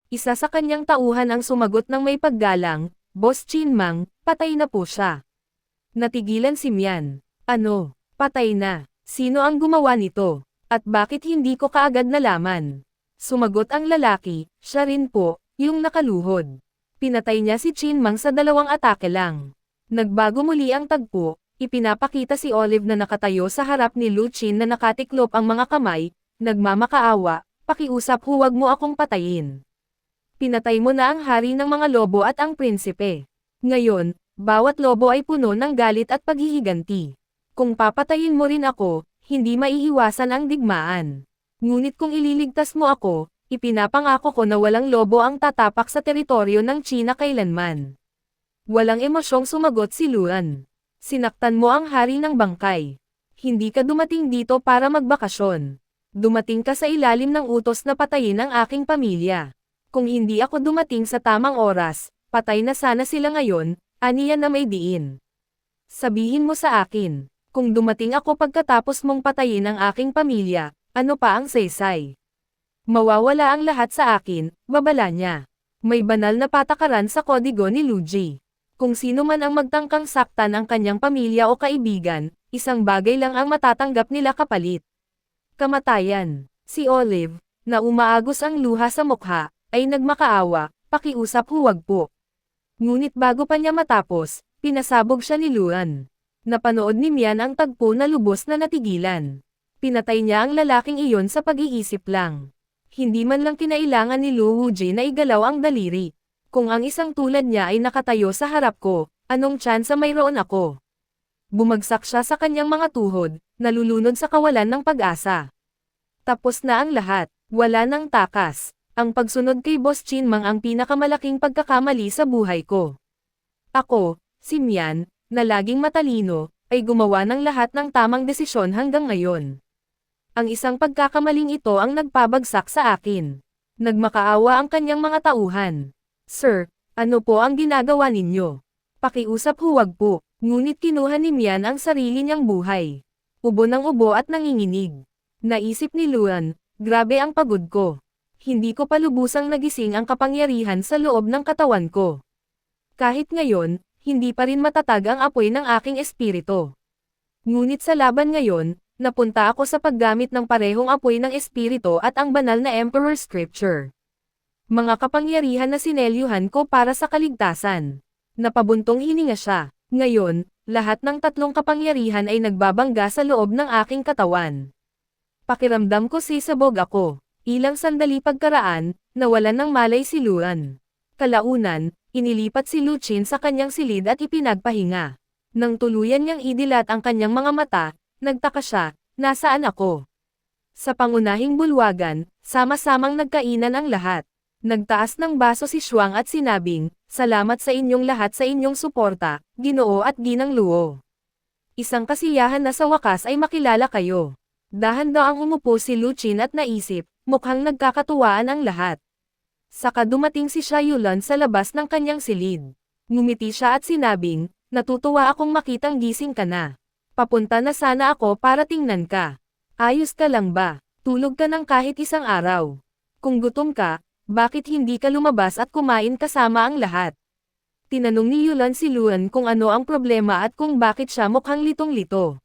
Isa sa kanyang tauhan ang sumagot ng may paggalang, Boss Chinmang, patay na po siya. Natigilan si Mian. Ano? Patay na. Sino ang gumawa nito? At bakit hindi ko kaagad nalaman? Sumagot ang lalaki, siya rin po, yung nakaluhod. Pinatay niya si Chinmang sa 2 atake lang. Nagbago muli ang tagpo, ipinapakita si Olive na nakatayo sa harap ni Lu Chin na nakatiklop ang mga kamay, nagmamakaawa, pakiusap huwag mo akong patayin. Pinatay mo na ang hari ng mga lobo at ang prinsipe. Ngayon, bawat lobo ay puno ng galit at paghihiganti. Kung papatayin mo rin ako, hindi maiiwasan ang digmaan. Ngunit kung ililigtas mo ako, ipinapangako ko na walang lobo ang tatapak sa teritoryo ng China kailanman. Walang emosyong sumagot si Luan. Sinaktan mo ang hari ng bangkay. Hindi ka dumating dito para magbakasyon. Dumating ka sa ilalim ng utos na patayin ang aking pamilya. Kung hindi ako dumating sa tamang oras, patay na sana sila ngayon, aniya na may diin. Sabihin mo sa akin, kung dumating ako pagkatapos mong patayin ang aking pamilya, ano pa ang saysay? Mawawala ang lahat sa akin, babala niya. May banal na patakaran sa kodigo ni Luji. Kung sino man ang magtangkang saktan ang kanyang pamilya o kaibigan, isang bagay lang ang matatanggap nila kapalit. Kamatayan. Si Olive, na umaagos ang luha sa mukha, ay nagmakaawa, pakiusap huwag po. Ngunit bago pa niya matapos, pinasabog siya ni Luan. Napanood ni Mian ang tagpo na lubos na natigilan. Pinatay niya ang lalaking iyon sa pag-iisip lang. Hindi man lang kinailangan ni Lu Wujie na igalaw ang daliri. Kung ang isang tulad niya ay nakatayo sa harap ko, anong tsansa mayroon ako? Bumagsak siya sa kanyang mga tuhod, nalulunod sa kawalan ng pag-asa. Tapos na ang lahat, wala nang takas. Ang pagsunod kay Boss Chinmang ang pinakamalaking pagkakamali sa buhay ko. Ako, si Mian, na laging matalino, ay gumawa ng lahat ng tamang desisyon hanggang ngayon. Ang isang pagkakamaling ito ang nagpabagsak sa akin. Nagmakaawa ang kanyang mga tauhan. Sir, ano po ang ginagawa ninyo? Pakiusap huwag po, ngunit kinuha ni Mian ang sarili niyang buhay. Ubo ng ubo at nanginginig. Naisip ni Luan, grabe ang pagod ko. Hindi ko pa lubusang nagising ang kapangyarihan sa loob ng katawan ko. Kahit ngayon, hindi pa rin matatag ang apoy ng aking espiritu. Ngunit sa laban ngayon, napunta ako sa paggamit ng parehong apoy ng espiritu at ang banal na Emperor Scripture. Mga kapangyarihan na sinelyuhan ko para sa kaligtasan. Napabuntong hininga siya. Ngayon, lahat ng 3 kapangyarihan ay nagbabangga sa loob ng aking katawan. Pakiramdam ko sisabog ako. Ilang sandali pagkaraan, nawalan ng malay si Luan. Kalaunan, inilipat si Lu Chin sa kanyang silid at ipinagpahinga. Nang tuluyan niyang idilat ang kanyang mga mata, nagtaka siya, nasaan ako? Sa pangunahing bulwagan, sama-samang nagkainan ang lahat. Nagtaas ng baso si Shuang at sinabing, salamat sa inyong lahat sa inyong suporta, Ginoo at Ginang Luo. Isang kasiyahan na sa wakas ay makilala kayo. Dahan-daang umupo si Lu Chin at naisip, mukhang nagkakatuwaan ang lahat. Saka dumating si Xia Yulan sa labas ng kanyang silid. Ngumiti siya at sinabing, natutuwa akong makitang gising ka na. Papunta na sana ako para tingnan ka. Ayos ka lang ba? Tulog ka ng kahit isang araw. Kung gutom ka, bakit hindi ka lumabas at kumain kasama ang lahat? Tinanong ni Yulan si Luan kung ano ang problema at kung bakit siya mukhang litong-lito.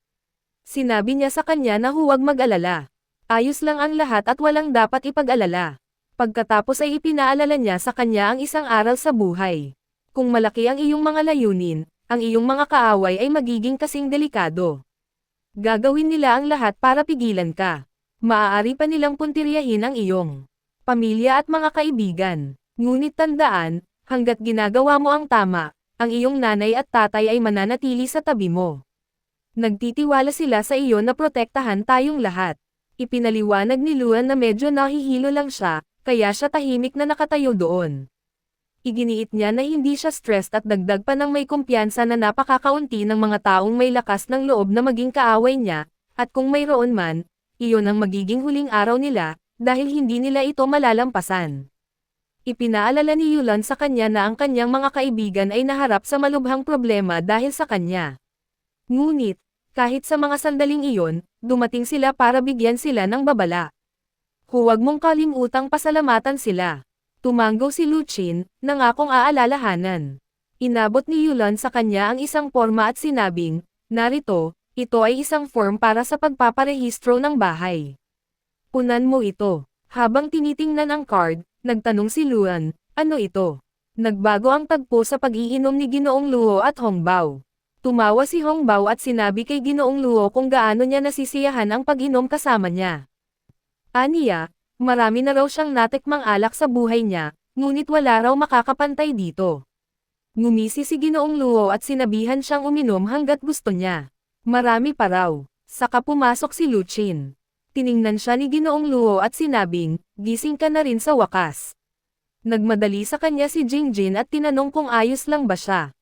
Sinabi niya sa kanya na huwag mag-alala. Ayos lang ang lahat at walang dapat ipag-alala. Pagkatapos ay ipinaalala niya sa kanya ang isang aral sa buhay. Kung malaki ang iyong mga layunin, ang iyong mga kaaway ay magiging kasing delikado. Gagawin nila ang lahat para pigilan ka. Maaari pa nilang puntiryahin ang iyong pamilya at mga kaibigan. Ngunit tandaan, hanggat ginagawa mo ang tama, ang iyong nanay at tatay ay mananatili sa tabi mo. Nagtitiwala sila sa iyo na protektahan tayong lahat. Ipinaliwanag ni Luan na medyo nahihilo lang siya, kaya siya tahimik na nakatayo doon. Iginiit niya na hindi siya stressed at dagdag pa ng may kumpiyansa na napakakaunti ng mga taong may lakas ng loob na maging kaaway niya, at kung mayroon man, iyon ang magiging huling araw nila, dahil hindi nila ito malalampasan. Ipinaalala ni Yulan sa kanya na ang kanyang mga kaibigan ay naharap sa malubhang problema dahil sa kanya. Ngunit, kahit sa mga sandaling iyon, dumating sila para bigyan sila ng babala. Huwag mong kalimutang pasalamatan sila. Tumango si Luchin, nangakong aalalahanan. Inabot ni Yulan sa kanya ang isang forma at sinabing, narito, ito ay isang form para sa pagpaparehistro ng bahay. Punan mo ito. Habang tinitingnan ang card, nagtanong si Luan, ano ito? Nagbago ang tagpo sa pag-iinom ni Ginoong Luo at Hongbao. Tumawa si Hongbao at sinabi kay Ginoong Luo kung gaano niya nasisiyahan ang pag-inom kasama niya. Aniya, marami na raw siyang natikmang alak sa buhay niya, ngunit wala raw makakapantay dito. Ngumisi si Ginoong Luo at sinabihan siyang uminom hanggat gusto niya. Marami pa raw. Saka pumasok si Luchin. Tiningnan siya ni Ginoong Luo at sinabing, gising ka na rin sa wakas. Nagmadali sa kanya si Jingjin at tinanong kung ayos lang ba siya.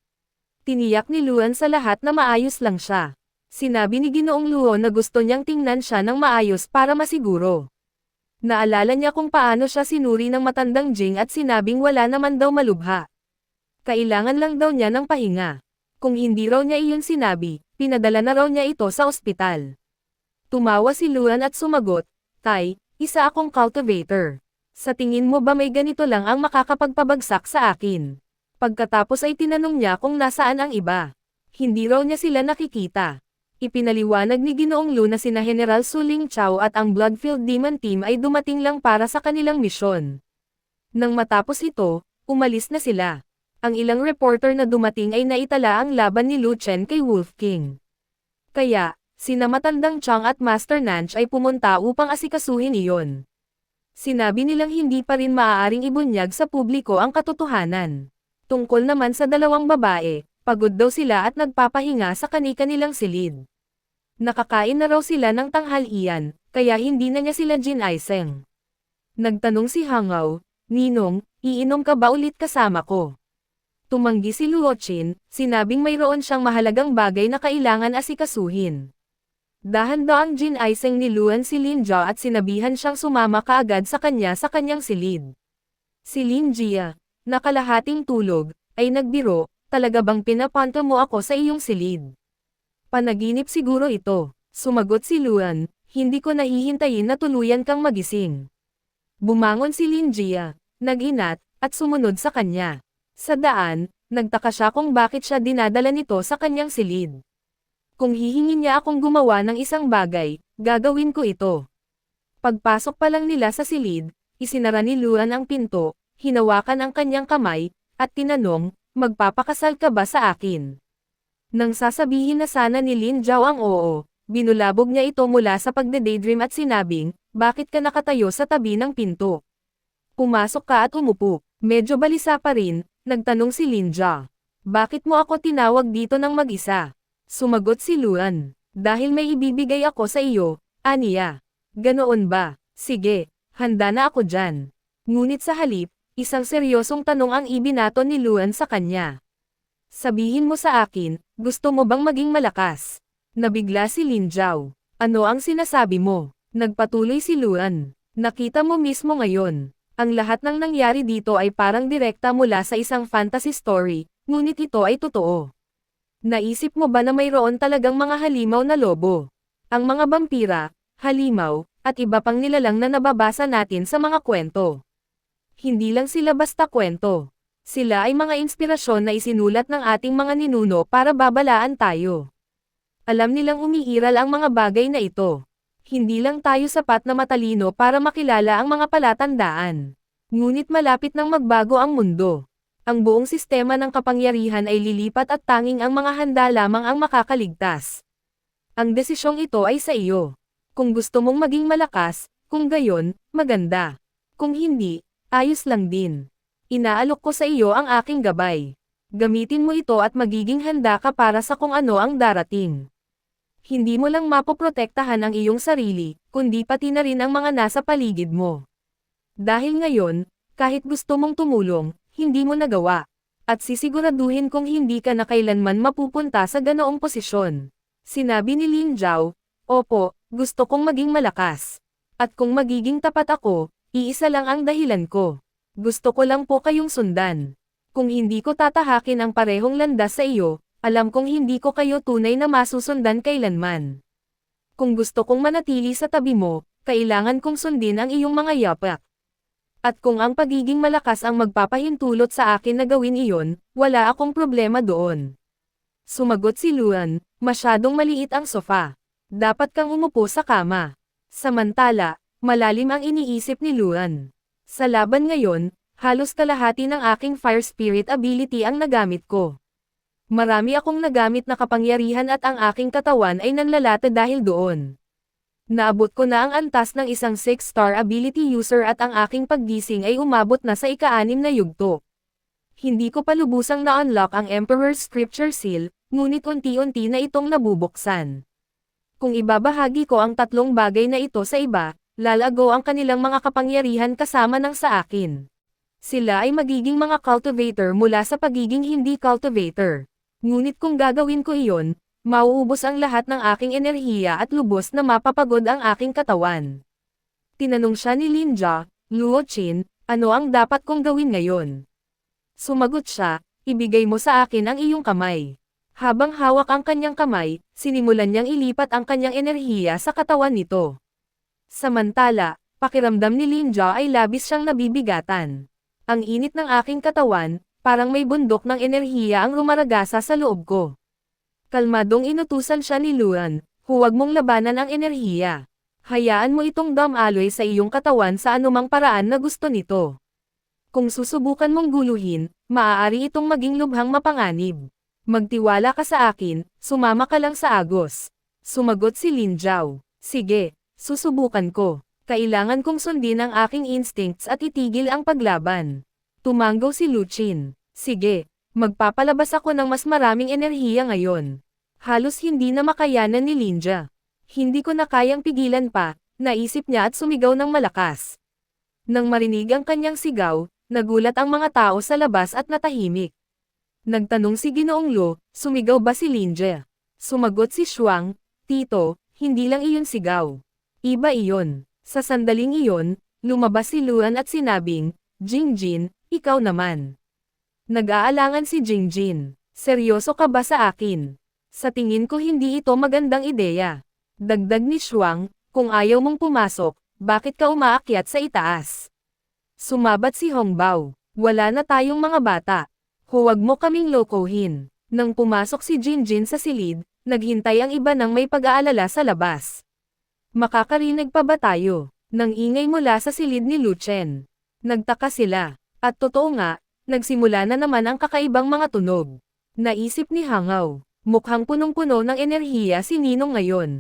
Tiniyak ni Luan sa lahat na maayos lang siya. Sinabi ni Ginoong Luo na gusto niyang tingnan siya ng maayos para masiguro. Naalala niya kung paano siya sinuri ng matandang Jing at sinabing wala naman daw malubha. Kailangan lang daw niya ng pahinga. Kung hindi raw niya iyon sinabi, pinadala na raw niya ito sa ospital. Tumawa si Luan at sumagot, Tay, isa akong cultivator. Sa tingin mo ba may ganito lang ang makakapagpabagsak sa akin? Pagkatapos ay tinanong niya kung nasaan ang iba. Hindi raw niya sila nakikita. Ipinaliwanag ni Ginoong Lu na sina General Suling Chao at ang Bloodfield Demon Team ay dumating lang para sa kanilang misyon. Nang matapos ito, umalis na sila. Ang ilang reporter na dumating ay naitala ang laban ni Lu Chen kay Wolf King. Kaya, sina Matandang Chang at Master Nanch ay pumunta upang asikasuhin iyon. Sinabi nilang hindi pa rin maaaring ibunyag sa publiko ang katotohanan. Tungkol naman sa dalawang babae, pagod daw sila at nagpapahinga sa kani-kanilang silid. Nakakain na raw sila ng tanghalian, kaya hindi na niya sila ginaiseng. Nagtanong si Hangao, Ninong, iinom ka ba ulit kasama ko? Tumanggi si Luochin, sinabing mayroon siyang mahalagang bagay na kailangan asikasuhin. Dahan-daang ginaiseng ni Luan si Linja at sinabihan siyang sumama kaagad sa kanyang silid. Si Linjia, nakalahating tulog, ay nagbiro, talaga bang pinapanto mo ako sa iyong silid? Panaginip siguro ito, sumagot si Luan, hindi ko nahihintayin na tuluyan kang magising. Bumangon si Linjia, nag-inat, at sumunod sa kanya. Sa daan, nagtaka siya kung bakit siya dinadala nito sa kanyang silid. Kung hihingin niya akong gumawa ng isang bagay, gagawin ko ito. Pagpasok pa lang nila sa silid, isinara ni Luan ang pinto, hinawakan ang kanyang kamay, at tinanong, magpapakasal ka ba sa akin? Nang sasabihin na sana ni Lin Zhao ang oo, binulabog niya ito mula sa pagde-daydream at sinabing, bakit ka nakatayo sa tabi ng pinto? Pumasok ka at umupo. Medyo balisa pa rin, nagtanong si Linja. Bakit mo ako tinawag dito ng mag-isa? Sumagot si Luan. Dahil may ibibigay ako sa iyo, Aniya. Ganoon ba? Sige, handa na ako dyan. Ngunit sa halip, isang seryosong tanong ang ibinato ni Luan sa kanya. Sabihin mo sa akin, gusto mo bang maging malakas? Nabigla si Linjao. Ano ang sinasabi mo? Nagpatuloy si Luan. Nakita mo mismo ngayon. Ang lahat ng nangyari dito ay parang direkta mula sa isang fantasy story, ngunit ito ay totoo. Naisip mo ba na mayroon talagang mga halimaw na lobo? Ang mga vampira, halimaw, at iba pang nilalang na nababasa natin sa mga kwento. Hindi lang sila basta kwento. Sila ay mga inspirasyon na isinulat ng ating mga ninuno para babalaan tayo. Alam nilang umiiral ang mga bagay na ito. Hindi lang tayo sapat na matalino para makilala ang mga palatandaan. Ngunit malapit nang magbago ang mundo. Ang buong sistema ng kapangyarihan ay lilipat at tanging ang mga handa lamang ang makakaligtas. Ang desisyong ito ay sa iyo. Kung gusto mong maging malakas, kung gayon, maganda. Kung hindi, ayos lang din. Inaalok ko sa iyo ang aking gabay. Gamitin mo ito at magiging handa ka para sa kung ano ang darating. Hindi mo lang mapoprotektahan ang iyong sarili, kundi pati na rin ang mga nasa paligid mo. Dahil ngayon, kahit gusto mong tumulong, hindi mo nagawa. At sisiguraduhin kong hindi ka na kailanman mapupunta sa ganoong posisyon. Sinabi ni Lin Zhao, Opo, gusto kong maging malakas. At kung magiging tapat ako, iisa lang ang dahilan ko. Gusto ko lang po kayong sundan. Kung hindi ko tatahakin ang parehong landas sa iyo, alam kong hindi ko kayo tunay na masusundan kailanman. Kung gusto kong manatili sa tabi mo, kailangan kong sundin ang iyong mga yapak. At kung ang pagiging malakas ang magpapahintulot sa akin na gawin iyon, wala akong problema doon. Sumagot si Luan, masyadong maliit ang sofa. Dapat kang umupo sa kama. Samantala, malalim ang iniisip ni Luan. Sa laban ngayon, halos kalahati ng aking fire spirit ability ang nagamit ko. Marami akong nagamit na kapangyarihan at ang aking katawan ay nanlalata dahil doon. Naabot ko na ang antas ng isang 6-star ability user at ang aking paggising ay umabot na sa ika-6 na yugto. Hindi ko pa lubusang na-unlock ang Emperor's Scripture Seal, ngunit unti-unti na itong nabubuksan. Kung ibabahagi ko ang tatlong bagay na ito sa iba, lalago ang kanilang mga kapangyarihan kasama ng sa akin. Sila ay magiging mga cultivator mula sa pagiging hindi cultivator. Ngunit kung gagawin ko iyon, mauubos ang lahat ng aking enerhiya at lubos na mapapagod ang aking katawan. Tinanong siya ni Linja, Luo Chin, ano ang dapat kong gawin ngayon? Sumagot siya, ibigay mo sa akin ang iyong kamay. Habang hawak ang kanyang kamay, sinimulan niyang ilipat ang kanyang enerhiya sa katawan nito. Samantala, pakiramdam ni Linja ay labis siyang nabibigatan. Ang init ng aking katawan, parang may bundok ng enerhiya ang rumaragasa sa loob ko. Kalmadong inutusan siya ni Luan, huwag mong labanan ang enerhiya. Hayaan mo itong damaloy sa iyong katawan sa anumang paraan na gusto nito. Kung susubukan mong guluhin, maaari itong maging lubhang mapanganib. Magtiwala ka sa akin, sumama ka lang sa agos. Sumagot si Lin Zhao. Sige, susubukan ko. Kailangan kong sundin ang aking instincts at itigil ang paglaban. Tumanggaw si Lu Chin. Sige. Magpapalabas ako ng mas maraming enerhiya ngayon. Halos hindi na makayanan ni Linja. Hindi ko na kayang pigilan pa, naisip niya at sumigaw ng malakas. Nang marinig ang kanyang sigaw, nagulat ang mga tao sa labas at natahimik. Nagtanong si Ginoong Lo, sumigaw ba si Linja? Sumagot si Shuang, Tito, hindi lang iyon sigaw. Iba iyon. Sa sandaling iyon, lumabas si Luan at sinabing, Jingjin, ikaw naman. Nag-aalangan si Jingjin. Seryoso ka ba sa akin? Sa tingin ko hindi ito magandang ideya. Dagdag ni Shuang, kung ayaw mong pumasok, bakit ka umaakyat sa itaas? Sumabat si Hongbao. Wala na tayong mga bata. Huwag mo kaming lokohin. Nang pumasok si Jingjin sa silid, naghintay ang iba ng may pag-aalala sa labas. Makakarinig pa ba tayo? Nang ingay mula sa silid ni Lu Chen. Nagtaka sila. At totoo nga, nagsimula na naman ang kakaibang mga tunog. Naisip ni Hangaw, mukhang punong-puno ng enerhiya si Ninong ngayon.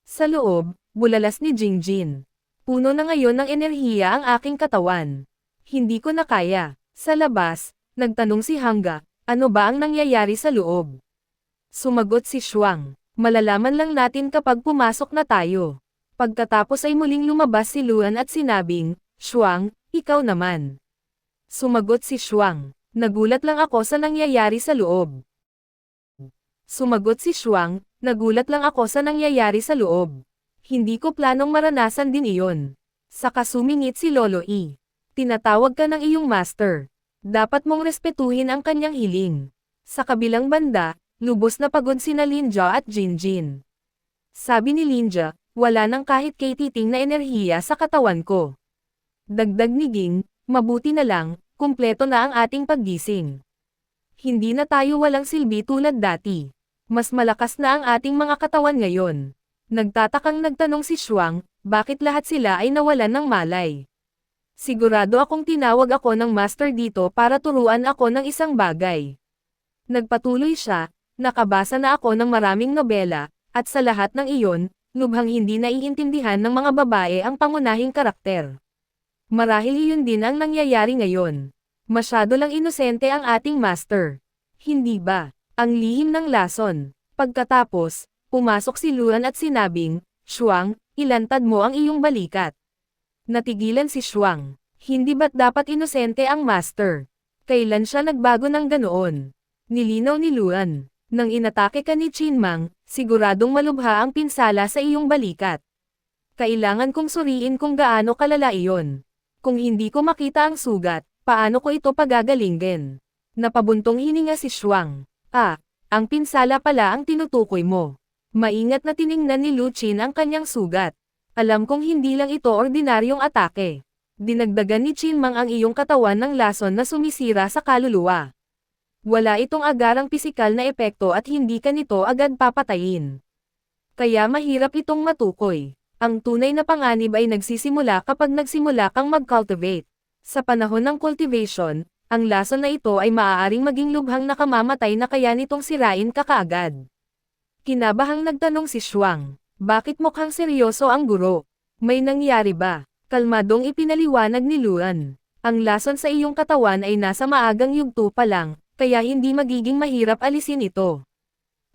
Sa loob, bulalas ni Jingjin. Puno na ngayon ng enerhiya ang aking katawan. Hindi ko na kaya. Sa labas, nagtanong si Hanga, ano ba ang nangyayari sa loob? Sumagot si Shuang, malalaman lang natin kapag pumasok na tayo. Pagkatapos ay muling lumabas si Luan at sinabing, Shuang, ikaw naman. Sumagot si Shuang, nagulat lang ako sa nangyayari sa loob. Sumagot si Shuang, nagulat lang ako sa nangyayari sa loob. Hindi ko planong maranasan din iyon. Saka sumingit si Lolo E. Tinatawag ka ng iyong master. Dapat mong respetuhin ang kanyang hiling. Sa kabilang banda, lubos na pagod sina Linja at Jingjin. Sabi ni Linja, wala nang kahit katiting na enerhiya sa katawan ko. Dagdag ni Ging, mabuti na lang, kumpleto na ang ating paggising. Hindi na tayo walang silbi tulad dati. Mas malakas na ang ating mga katawan ngayon. Nagtatakang nagtanong si Shuang, bakit lahat sila ay nawalan ng malay? Sigurado akong tinawag ako ng master dito para turuan ako ng isang bagay. Nagpatuloy siya, nakabasa na ako ng maraming nobela, at sa lahat ng iyon, lubhang hindi naiintindihan ng mga babae ang pangunahing karakter. Marahil iyon din ang nangyayari ngayon. Masyado lang inosente ang ating master. Hindi ba? Ang lihim ng lason. Pagkatapos, pumasok si Luan at sinabing, Shuang, ilantad mo ang iyong balikat. Natigilan si Shuang. Hindi ba't dapat inosente ang master? Kailan siya nagbago ng ganoon? Nilinaw ni Luan. Nang inatake ka ni Chinmang, siguradong malubha ang pinsala sa iyong balikat. Kailangan kong suriin kung gaano kalala iyon. Kung hindi ko makita ang sugat, paano ko ito pagagalingin? Napabuntong hininga si Shuang. Ang pinsala pala ang tinutukoy mo. Maingat na tiningnan ni Lu Chin ang kanyang sugat. Alam kong hindi lang ito ordinaryong atake. Dinagdagan ni Chinmang ang iyong katawan ng lason na sumisira sa kaluluwa. Wala itong agarang pisikal na epekto at hindi ka nito agad papatayin. Kaya mahirap itong matukoy. Ang tunay na panganib ay nagsisimula kapag nagsimula kang mag-cultivate. Sa panahon ng cultivation, ang lason na ito ay maaaring maging lubhang nakamamatay na kaya nitong sirain ka kaagad. Kinabahang nagtanong si Shuang, bakit mukhang seryoso ang guro? May nangyari ba? Kalmadong ipinaliwanag ni Luan. Ang lason sa iyong katawan ay nasa maagang yugto pa lang, kaya hindi magiging mahirap alisin ito.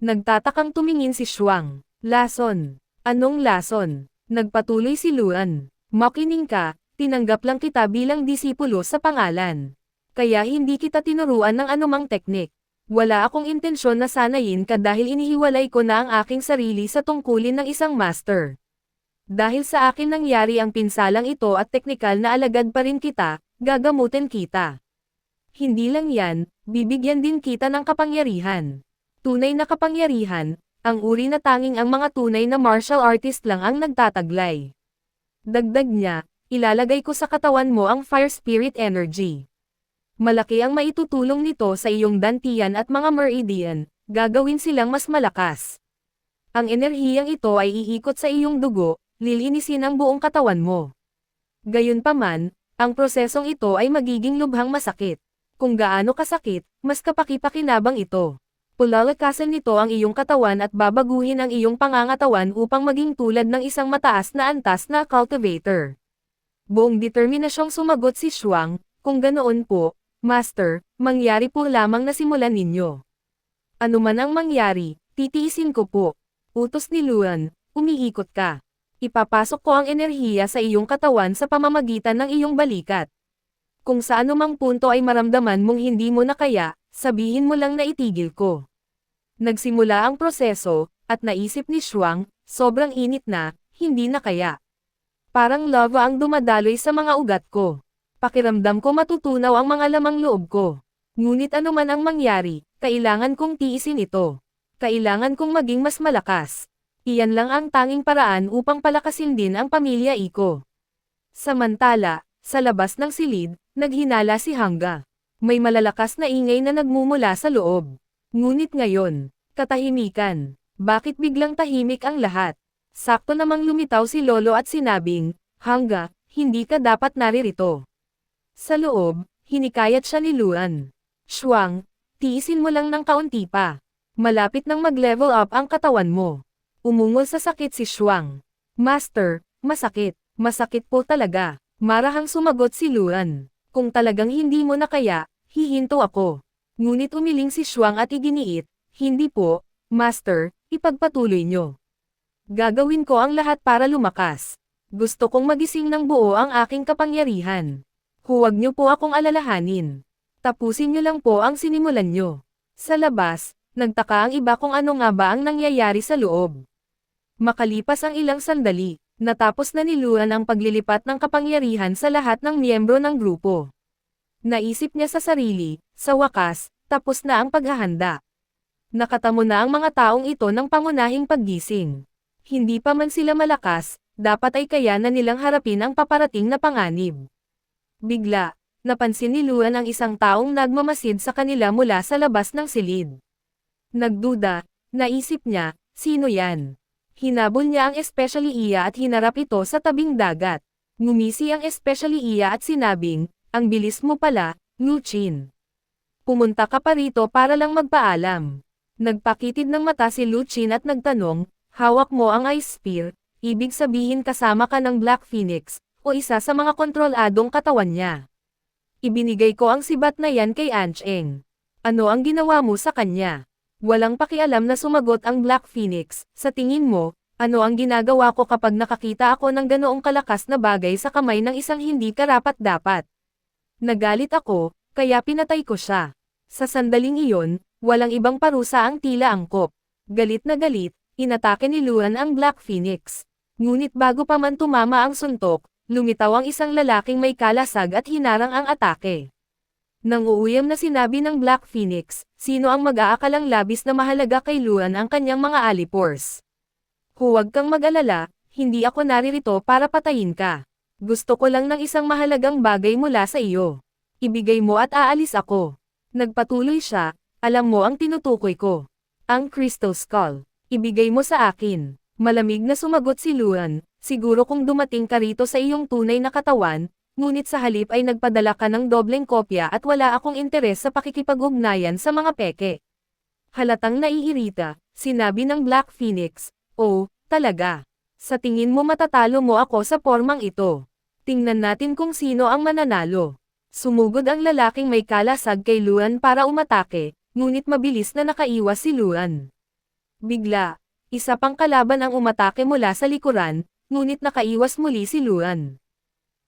Nagtatakang tumingin si Shuang. Lason. Anong lason? Nagpatuloy si Luan. Makinig ka, tinanggap lang kita bilang disipulo sa pangalan. Kaya hindi kita tinuruan ng anumang teknik. Wala akong intensyon na sanayin ka dahil inihiwalay ko na ang aking sarili sa tungkulin ng isang master. Dahil sa akin nangyari ang pinsalang ito at teknikal na alagad pa rin kita, gagamutin kita. Hindi lang yan, bibigyan din kita ng kapangyarihan. Tunay na kapangyarihan, ang uri na tanging ang mga tunay na martial artist lang ang nagtataglay. Dagdag niya, ilalagay ko sa katawan mo ang fire spirit energy. Malaki ang maitutulong nito sa iyong dantian at mga meridian, gagawin silang mas malakas. Ang enerhiyang ito ay iikot sa iyong dugo, lilinisin ang buong katawan mo. Gayunpaman, ang prosesong ito ay magiging lubhang masakit. Kung gaano kasakit, mas kapaki-pakinabang ito. Pulalakasan nito ang iyong katawan at babaguhin ang iyong pangangatawan upang maging tulad ng isang mataas na antas na cultivator. Buong determinasyong sumagot si Shuang, kung ganoon po, Master, mangyari po lamang na simulan ninyo. Ano man ang mangyari, titiisin ko po. Utos ni Luan, umiikot ka. Ipapasok ko ang enerhiya sa iyong katawan sa pamamagitan ng iyong balikat. Kung sa anumang punto ay maramdaman mong hindi mo na kaya, sabihin mo lang na itigil ko. Nagsimula ang proseso, at naisip ni Shuang, sobrang init na, hindi na kaya. Parang lava ang dumadaloy sa mga ugat ko. Pakiramdam ko matutunaw ang mga lamang loob ko. Ngunit anuman ang mangyari, kailangan kong tiisin ito. Kailangan kong maging mas malakas. Iyan lang ang tanging paraan upang palakasin din ang pamilya Iko. Samantala, sa labas ng silid, naghinala si Hangga. May malalakas na ingay na nagmumula sa loob. Ngunit ngayon, katahimikan. Bakit biglang tahimik ang lahat? Sakto namang lumitaw si Lolo at sinabing, Hangga, hindi ka dapat naririto. Sa loob, hinikayat siya ni Luan. Shuang, tiisin mo lang ng kaunti pa. Malapit nang mag-level up ang katawan mo. Umungol sa sakit si Shuang. Master, masakit. Masakit po talaga. Marahang sumagot si Luan. Kung talagang hindi mo na kaya, hihinto ako. Ngunit umiling si Shuang at iginiit, hindi po, Master, ipagpatuloy nyo. Gagawin ko ang lahat para lumakas. Gusto kong magising ng buo ang aking kapangyarihan. Huwag nyo po akong alalahanin. Tapusin nyo lang po ang sinimulan nyo. Sa labas, nagtaka ang iba kung ano nga ba ang nangyayari sa loob. Makalipas ang ilang sandali, natapos na ni Luan ang paglilipat ng kapangyarihan sa lahat ng miyembro ng grupo. Naisip niya sa sarili, sa wakas, tapos na ang paghahanda. Nakatamo na ang mga taong ito ng pangunahing paggising. Hindi pa man sila malakas, dapat ay kaya na nilang harapin ang paparating na panganib. Bigla, napansin ni Luan ang isang taong nagmamasid sa kanila mula sa labas ng silid. Nagduda, naisip niya, sino yan? Hinabol niya ang especially iya at hinarap ito sa tabing dagat. Ngumisi ang especially iya at sinabing, ang bilis mo pala, Luchin. Pumunta ka pa rito para lang magpaalam. Nagpakitid ng mata si Luchin at nagtanong, hawak mo ang ice spear, ibig sabihin kasama ka ng Black Phoenix, o isa sa mga kontroladong katawan niya. Ibinigay ko ang sibat na yan kay Ancheng. Ano ang ginawa mo sa kanya? Walang pakialam na sumagot ang Black Phoenix, sa tingin mo, ano ang ginagawa ko kapag nakakita ako ng ganoong kalakas na bagay sa kamay ng isang hindi karapat-dapat? Nagalit ako, kaya pinatay ko siya. Sa sandaling iyon, walang ibang parusa ang tila angkop. Galit na galit, inatake ni Luan ang Black Phoenix. Ngunit bago pa man tumama ang suntok, lumitaw ang isang lalaking may kalasag at hinarang ang atake. Nang uuyam na sinabi ng Black Phoenix, sino ang mag-aakalang labis na mahalaga kay Luan ang kanyang mga alipors. Huwag kang mag-alala, hindi ako naririto para patayin ka. Gusto ko lang ng isang mahalagang bagay mula sa iyo. Ibigay mo at aalis ako. Nagpatuloy siya, alam mo ang tinutukoy ko. Ang Crystal Skull. Ibigay mo sa akin. Malamig na sumagot si Luan, siguro kung dumating ka rito sa iyong tunay na katawan, ngunit sa halip ay nagpadala ka ng dobleng kopya at wala akong interes sa pakikipag-ugnayan sa mga peke. Halatang naiirita, sinabi ng Black Phoenix, "Oh, talaga. Sa tingin mo matatalo mo ako sa pormang ito. Tingnan natin kung sino ang mananalo." Sumugod ang lalaking may kalasag kay Luan para umatake, ngunit mabilis na nakaiwas si Luan. Bigla, isa pang kalaban ang umatake mula sa likuran, ngunit nakaiwas muli si Luan.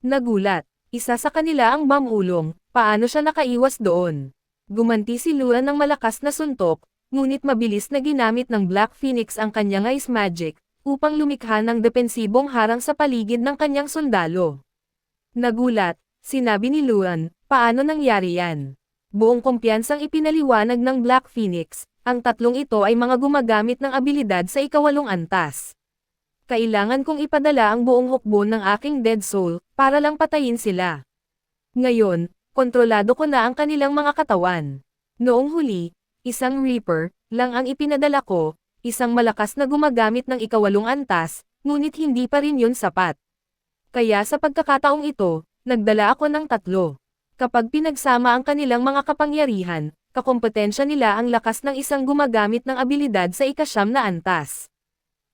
Nagulat, isa sa kanila ang Bamulong, paano siya nakaiwas doon? Gumanti si Luan ng malakas na suntok, ngunit mabilis na ginamit ng Black Phoenix ang kanyang Ice Magic, upang lumikha ng depensibong harang sa paligid ng kanyang sundalo. Nagulat, sinabi ni Luan, paano nangyari yan? Buong kumpiyansang ipinaliwanag ng Black Phoenix, ang tatlong ito ay mga gumagamit ng abilidad sa ikawalong antas. Kailangan kong ipadala ang buong hukbo ng aking Dead Soul, para lang patayin sila. Ngayon, kontrolado ko na ang kanilang mga katawan. Noong huli, isang Reaper lang ang ipinadala ko, isang malakas na gumagamit ng ikawalong antas, ngunit hindi pa rin yun sapat. Kaya sa pagkakataong ito, nagdala ako ng tatlo. Kapag pinagsama ang kanilang mga kapangyarihan, kakompetensya nila ang lakas ng isang gumagamit ng abilidad sa ikasyam na antas.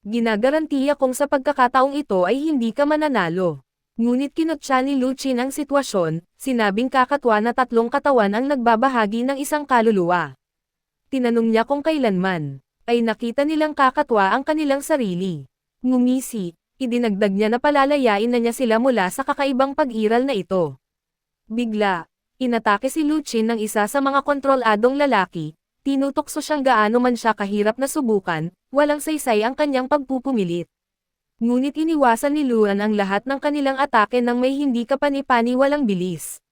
Ginagarantiya kong sa pagkakataong ito ay hindi ka mananalo. Ngunit kinutya ni Luchin ang sitwasyon, sinabing kakatwa na tatlong katawan ang nagbabahagi ng isang kaluluwa. Tinanong niya kung kailanman ay nakita nilang kakatwa ang kanilang sarili. Ngumisi, idinagdag niya na palalayain na niya sila mula sa kakaibang pag-iral na ito. Bigla, inatake si Luchin ng isa sa mga kontroladong lalaki, tinutokso siyang gaano man siya kahirap na subukan, walang saysay ang kanyang pagpupumilit. Ngunit iniwasan ni Luan ang lahat ng kanilang atake nang may hindi kapani-paniwalang bilis.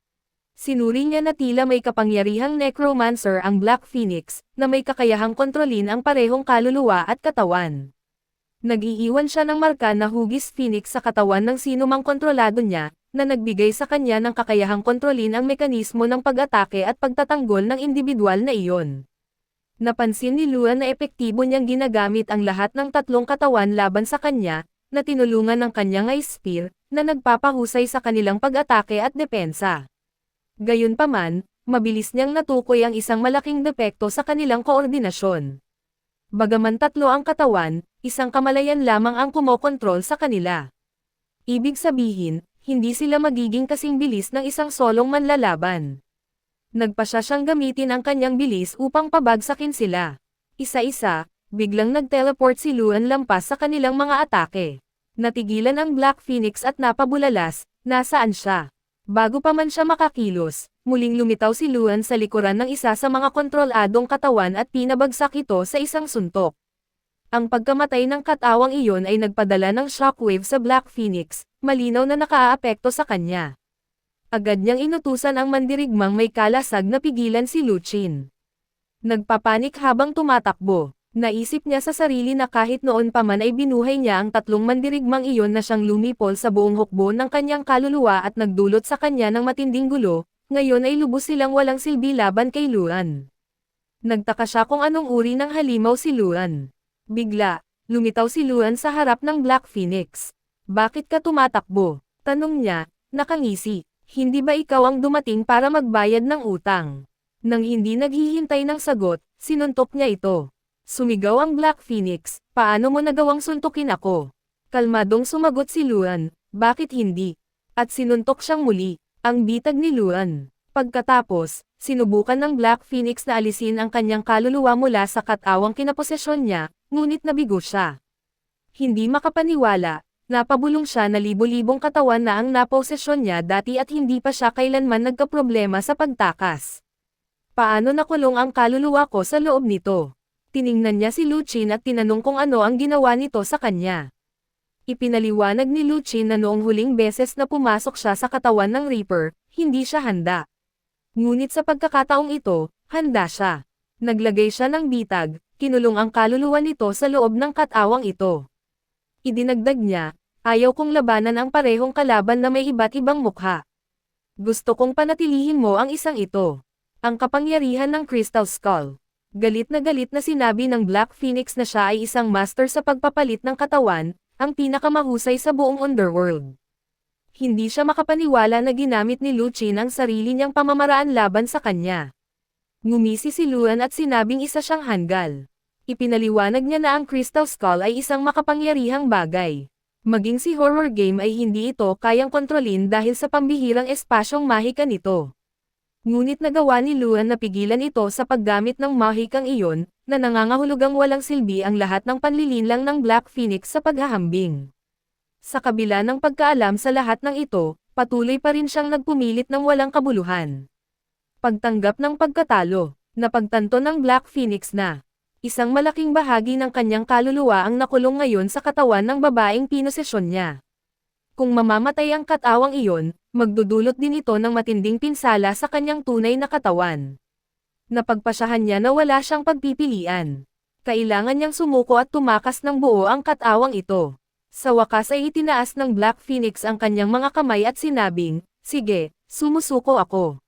Sinuri niya na tila may kapangyarihang necromancer ang Black Phoenix, na may kakayahang kontrolin ang parehong kaluluwa at katawan. Nag-iiwan siya ng marka na hugis Phoenix sa katawan ng sinumang kontrolado niya, na nagbigay sa kanya ng kakayahang kontrolin ang mekanismo ng pag-atake at pagtatanggol ng individual na iyon. Napansin ni Luan na epektibo niyang ginagamit ang lahat ng tatlong katawan laban sa kanya, na tinulungan ng kanyang Ice Spear, na nagpapahusay sa kanilang pag-atake at depensa. Gayunpaman, mabilis niyang natukoy ang isang malaking depekto sa kanilang koordinasyon. Bagaman tatlo ang katawan, isang kamalayan lamang ang kumokontrol sa kanila. Ibig sabihin, hindi sila magiging kasing bilis ng isang solong manlalaban. Nagpasya siyang gamitin ang kanyang bilis upang pabagsakin sila. Isa-isa, biglang nag-teleport si Luan lampas sa kanilang mga atake. Natigilan ang Black Phoenix at napabulalas, nasaan siya? Bago pa man siya makakilos, muling lumitaw si Luan sa likuran ng isa sa mga kontroladong katawan at pinabagsak ito sa isang suntok. Ang pagkamatay ng katawang iyon ay nagpadala ng shockwave sa Black Phoenix, malinaw na nakaaapekto sa kanya. Agad niyang inutusan ang mandirigmang may kalasag na pigilan si Luchin. Nagpapanik habang tumatakbo. Naisip niya sa sarili na kahit noon pa man ay binuhay niya ang tatlong mandirigmang iyon na siyang lumipol sa buong hukbo ng kanyang kaluluwa at nagdulot sa kanya ng matinding gulo, ngayon ay lubos silang walang silbi laban kay Luan. Nagtaka siya kung anong uri ng halimaw si Luan. Bigla, lumitaw si Luan sa harap ng Black Phoenix. Bakit ka tumatakbo? Tanong niya, nakangisi. Hindi ba ikaw ang dumating para magbayad ng utang? Nang hindi naghihintay ng sagot, sinuntok niya ito. Sumigaw ang Black Phoenix, paano mo nagawang suntukin ako? Kalmadong sumagot si Luan, bakit hindi? At sinuntok siyang muli, ang bitag ni Luan. Pagkatapos, sinubukan ng Black Phoenix na alisin ang kanyang kaluluwa mula sa katawang kinaposesyon niya, ngunit nabigo siya. Hindi makapaniwala, napabulong siya na libo-libong katawan na ang naposesyon niya dati at hindi pa siya kailanman nagkaproblema sa pagtakas. Paano nakulong ang kaluluwa ko sa loob nito? Tiningnan niya si Luchin at tinanong kung ano ang ginawa nito sa kanya. Ipinaliwanag ni Luchin na noong huling beses na pumasok siya sa katawan ng Reaper, hindi siya handa. Ngunit sa pagkakataong ito, handa siya. Naglagay siya ng bitag, kinulong ang kaluluwa nito sa loob ng katawang ito. Idinagdag niya, Ayaw kong labanan ang parehong kalaban na may iba't ibang mukha. Gusto kong panatilihin mo ang isang ito. Ang kapangyarihan ng Crystal Skull. Galit na sinabi ng Black Phoenix na siya ay isang master sa pagpapalit ng katawan, ang pinakamahusay sa buong underworld. Hindi siya makapaniwala na ginamit ni Lu Qin ang sarili niyang pamamaraan laban sa kanya. Ngumisi si Luan at sinabing isa siyang hanggal. Ipinaliwanag niya na ang Crystal Skull ay isang makapangyarihang bagay. Maging si horror game ay hindi ito kayang kontrolin dahil sa pambihirang espasyong mahika nito. Ngunit nagawa ni Luan na pigilan ito sa paggamit ng mahikang iyon, na nangangahulugang walang silbi ang lahat ng panlilinlang ng Black Phoenix sa paghahambing. Sa kabila ng pagkaalam sa lahat ng ito, patuloy pa rin siyang nagpumilit ng walang kabuluhan. Pagtanggap ng pagkatalo, napagtanto ng Black Phoenix na isang malaking bahagi ng kanyang kaluluwa ang nakulong ngayon sa katawan ng babaeng pinosesyon niya. Kung mamamatay ang katawang iyon, magdudulot din ito ng matinding pinsala sa kanyang tunay na katawan. Napagpasyahan niya na wala siyang pagpipilian. Kailangan niyang sumuko at tumakas ng buo ang katawang ito. Sa wakas ay itinaas ng Black Phoenix ang kanyang mga kamay at sinabing, "Sige, sumusuko ako."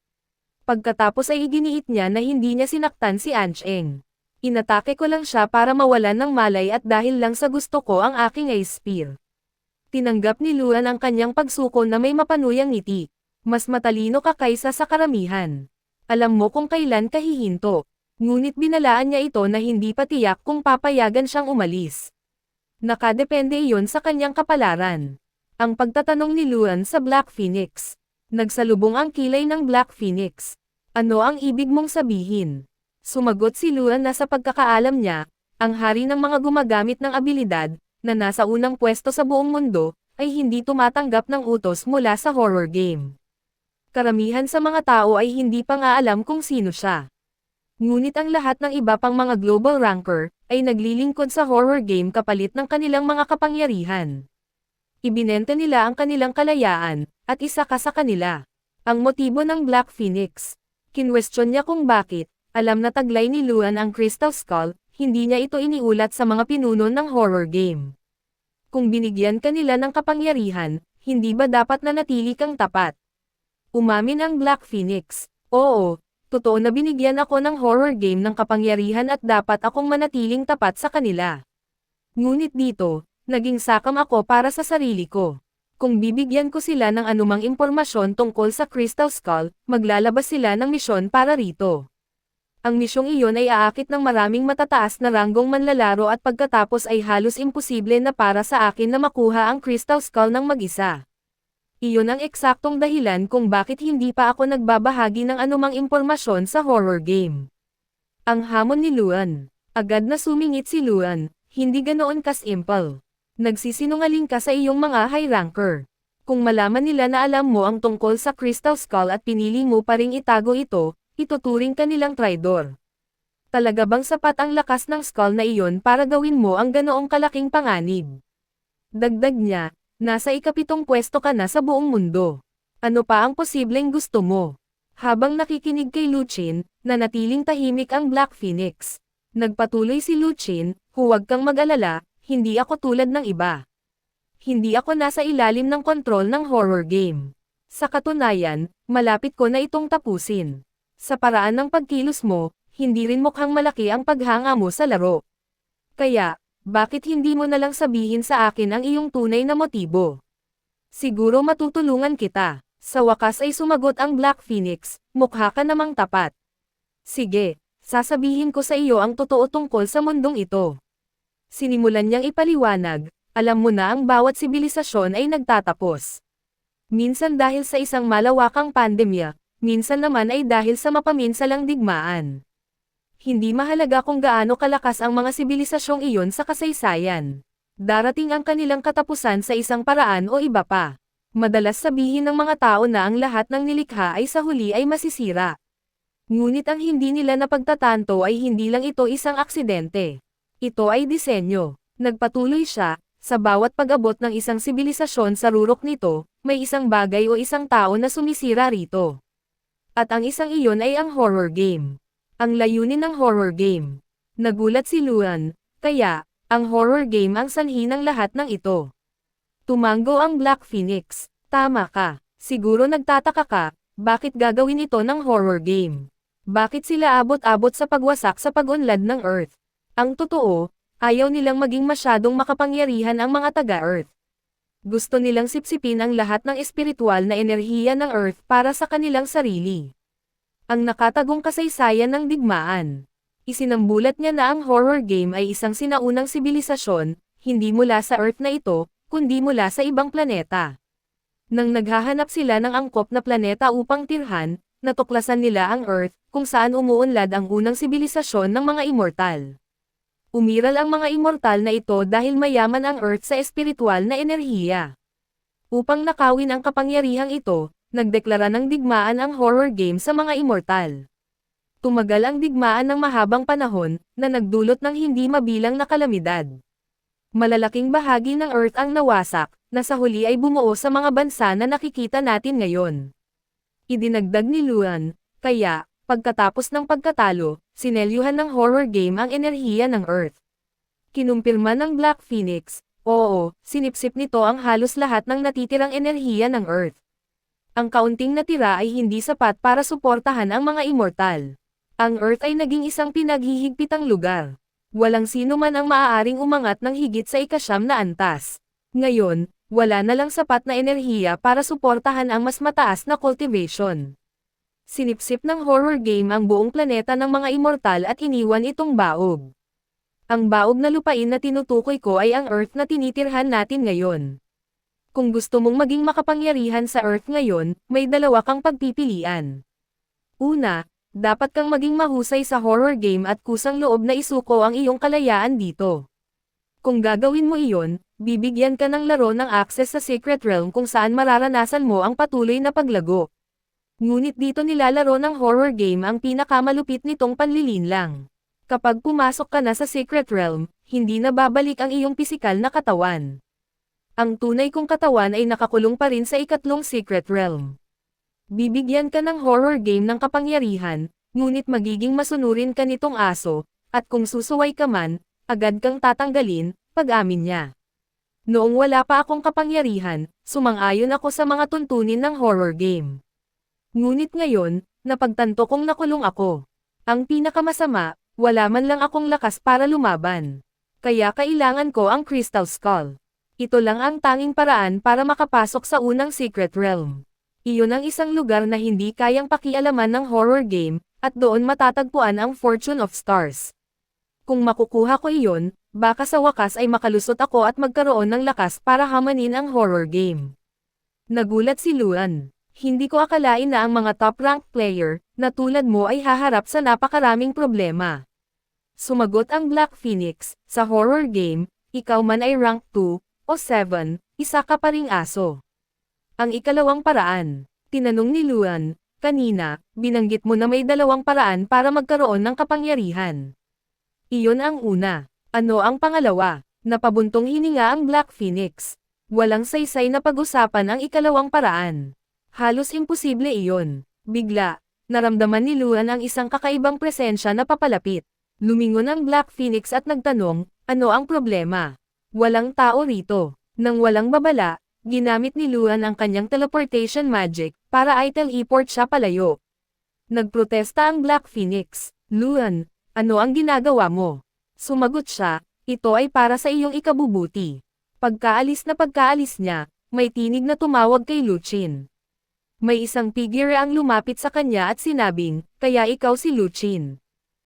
Pagkatapos ay iginiit niya na hindi niya sinaktan si Ancheng. Inatake ko lang siya para mawalan ng malay at dahil lang sa gusto ko ang aking Ice Spear. Tinanggap ni Luan ang kanyang pagsuko na may mapanuyang ngiti. Mas matalino ka kaysa sa karamihan. Alam mo kung kailan ka hihinto. Ngunit binalaan niya ito na hindi pa tiyak kung papayagan siyang umalis. Nakadepende iyon sa kanyang kapalaran. Ang pagtatanong ni Luan sa Black Phoenix. Nagsalubong ang kilay ng Black Phoenix. Ano ang ibig mong sabihin? Sumagot si Luan na sa pagkakaalam niya, ang hari ng mga gumagamit ng abilidad, na nasa unang pwesto sa buong mundo, ay hindi tumatanggap ng utos mula sa horror game. Karamihan sa mga tao ay hindi pa nga alam kung sino siya. Ngunit ang lahat ng iba pang mga global ranker, ay naglilingkod sa horror game kapalit ng kanilang mga kapangyarihan. Ibinenta nila ang kanilang kalayaan, at isa ka sa kanila. Ang motibo ng Black Phoenix. Kinwestiyon niya kung bakit. Alam na taglay ni Luan ang Crystal Skull, hindi niya ito iniulat sa mga pinuno ng horror game. Kung binigyan ka nila ng kapangyarihan, hindi ba dapat nanatili kang tapat? Umamin ang Black Phoenix. Oo, totoo na binigyan ako ng horror game ng kapangyarihan at dapat akong manatiling tapat sa kanila. Ngunit dito, naging sakam ako para sa sarili ko. Kung bibigyan ko sila ng anumang impormasyon tungkol sa Crystal Skull, maglalabas sila ng misyon para rito. Ang misyong iyon ay aakit ng maraming matataas na ranggong manlalaro at pagkatapos ay halos imposible na para sa akin na makuha ang Crystal Skull ng mag-isa. Iyon ang eksaktong dahilan kung bakit hindi pa ako nagbabahagi ng anumang impormasyon sa horror game. Ang hamon ni Luan. Agad na sumingit si Luan, hindi ganoon ka-simple. Nagsisinungaling ka sa iyong mga high ranker. Kung malaman nila na alam mo ang tungkol sa Crystal Skull at pinili mo pa ring itago ito, ituturing ka nilang traidor. Talaga bang sapat ang lakas ng skull na iyon para gawin mo ang ganoong kalaking panganib? Dagdag niya, nasa ikapitong pwesto ka na sa buong mundo. Ano pa ang posibleng gusto mo? Habang nakikinig kay Lu Qin, nanatiling tahimik ang Black Phoenix. Nagpatuloy si Lu Qin, huwag kang mag-alala, hindi ako tulad ng iba. Hindi ako nasa ilalim ng kontrol ng horror game. Sa katunayan, malapit ko na itong tapusin. Sa paraan ng pagkilos mo, hindi rin mukhang malaki ang paghanga mo sa laro. Kaya, bakit hindi mo nalang sabihin sa akin ang iyong tunay na motibo? Siguro matutulungan kita. Sa wakas ay sumagot ang Black Phoenix, mukha ka namang tapat. Sige, sasabihin ko sa iyo ang totoo tungkol sa mundong ito. Sinimulan niyang ipaliwanag, alam mo na ang bawat sibilisasyon ay nagtatapos. Minsan dahil sa isang malawakang pandemya, minsan naman ay dahil sa mapaminsalang digmaan. Hindi mahalaga kung gaano kalakas ang mga sibilisasyong iyon sa kasaysayan. Darating ang kanilang katapusan sa isang paraan o iba pa. Madalas sabihin ng mga tao na ang lahat ng nilikha ay sa huli ay masisira. Ngunit ang hindi nila napagtatanto ay hindi lang ito isang aksidente. Ito ay disenyo. Nagpatuloy siya, sa bawat pag-abot ng isang sibilisasyon sa rurok nito, may isang bagay o isang tao na sumisira rito. At ang isang iyon ay ang horror game. Ang layunin ng horror game. Nagulat si Luan, kaya, ang horror game ang sanhi ng lahat ng ito. Tumango ang Black Phoenix. Tama ka. Siguro nagtataka ka, bakit gagawin ito ng horror game? Bakit sila abot-abot sa pagwasak sa pag-unlad ng Earth? Ang totoo, ayaw nilang maging masyadong makapangyarihan ang mga taga-Earth. Gusto nilang sipsipin ang lahat ng espiritual na enerhiya ng Earth para sa kanilang sarili. Ang nakatagong kasaysayan ng digmaan. Isinambulat niya na ang horror game ay isang sinaunang sibilisasyon, hindi mula sa Earth na ito, kundi mula sa ibang planeta. Nang naghahanap sila ng angkop na planeta upang tirhan, natuklasan nila ang Earth, kung saan umuunlad ang unang sibilisasyon ng mga immortal. Umiral ang mga immortal na ito dahil mayaman ang Earth sa espiritual na enerhiya. Upang nakawin ang kapangyarihang ito, nagdeklara ng digmaan ang horror game sa mga immortal. Tumagal ang digmaan ng mahabang panahon, na nagdulot ng hindi mabilang na kalamidad. Malalaking bahagi ng Earth ang nawasak, na sa huli ay bumuo sa mga bansa na nakikita natin ngayon. Idinagdag ni Luan, kaya, pagkatapos ng pagkatalo, sinelyuhan ng horror game ang enerhiya ng Earth. Kinumpirma ng Black Phoenix, oo, sinipsip nito ang halos lahat ng natitirang enerhiya ng Earth. Ang kaunting natira ay hindi sapat para suportahan ang mga immortal. Ang Earth ay naging isang pinaghihigpitang lugar. Walang sino man ang maaaring umangat ng higit sa 9 na antas. Ngayon, wala na lang sapat na enerhiya para suportahan ang mas mataas na cultivation. Sinipsip ng horror game ang buong planeta ng mga immortal at iniwan itong baog. Ang baog na lupain na tinutukoy ko ay ang Earth na tinitirhan natin ngayon. Kung gusto mong maging makapangyarihan sa Earth ngayon, may dalawa kang pagpipilian. Una, dapat kang maging mahusay sa horror game at kusang loob na isuko ang iyong kalayaan dito. Kung gagawin mo iyon, bibigyan ka ng laro ng access sa Secret Realm kung saan mararanasan mo ang patuloy na paglago. Ngunit dito nilalaro ng horror game ang pinakamalupit nitong panlilinlang. Kapag pumasok ka na sa Secret Realm, hindi na babalik ang iyong pisikal na katawan. Ang tunay kong katawan ay nakakulong pa rin sa ikatlong Secret Realm. Bibigyan ka ng horror game ng kapangyarihan, ngunit magiging masunurin ka nitong aso, at kung susuway ka man, agad kang tatanggalin, pag-amin niya. Noong wala pa akong kapangyarihan, sumang-ayon ako sa mga tuntunin ng horror game. Ngunit ngayon, napagtanto kong nakulong ako. Ang pinakamasama, wala man lang akong lakas para lumaban. Kaya kailangan ko ang Crystal Skull. Ito lang ang tanging paraan para makapasok sa unang Secret Realm. Iyon ang isang lugar na hindi kayang pakialaman ng horror game, at doon matatagpuan ang Fortune of Stars. Kung makukuha ko iyon, baka sa wakas ay makalusot ako at magkaroon ng lakas para hamanin ang horror game. Nagulat si Luan. Hindi ko akalain na ang mga top-ranked player, na tulad mo ay haharap sa napakaraming problema. Sumagot ang Black Phoenix, sa horror game, ikaw man ay rank 2, o 7, isa ka pa ring aso. Ang ikalawang paraan, tinanong ni Luan, kanina, binanggit mo na may dalawang paraan para magkaroon ng kapangyarihan. Iyon ang una. Ano ang pangalawa? Napabuntong hininga ang Black Phoenix. Walang saysay na pag-usapan ang ikalawang paraan. Halos imposible iyon. Bigla, naramdaman ni Luan ang isang kakaibang presensya na papalapit. Lumingon ang Black Phoenix at nagtanong, ano ang problema? Walang tao rito. Nang walang babala, ginamit ni Luan ang kanyang teleportation magic, para i-teleport siya palayo. Nagprotesta ang Black Phoenix. Luan, ano ang ginagawa mo? Sumagot siya, ito ay para sa iyong ikabubuti. Pagkaalis niya, may tinig na tumawag kay Luchin. May isang figure ang lumapit sa kanya at sinabing, kaya ikaw si Luchin.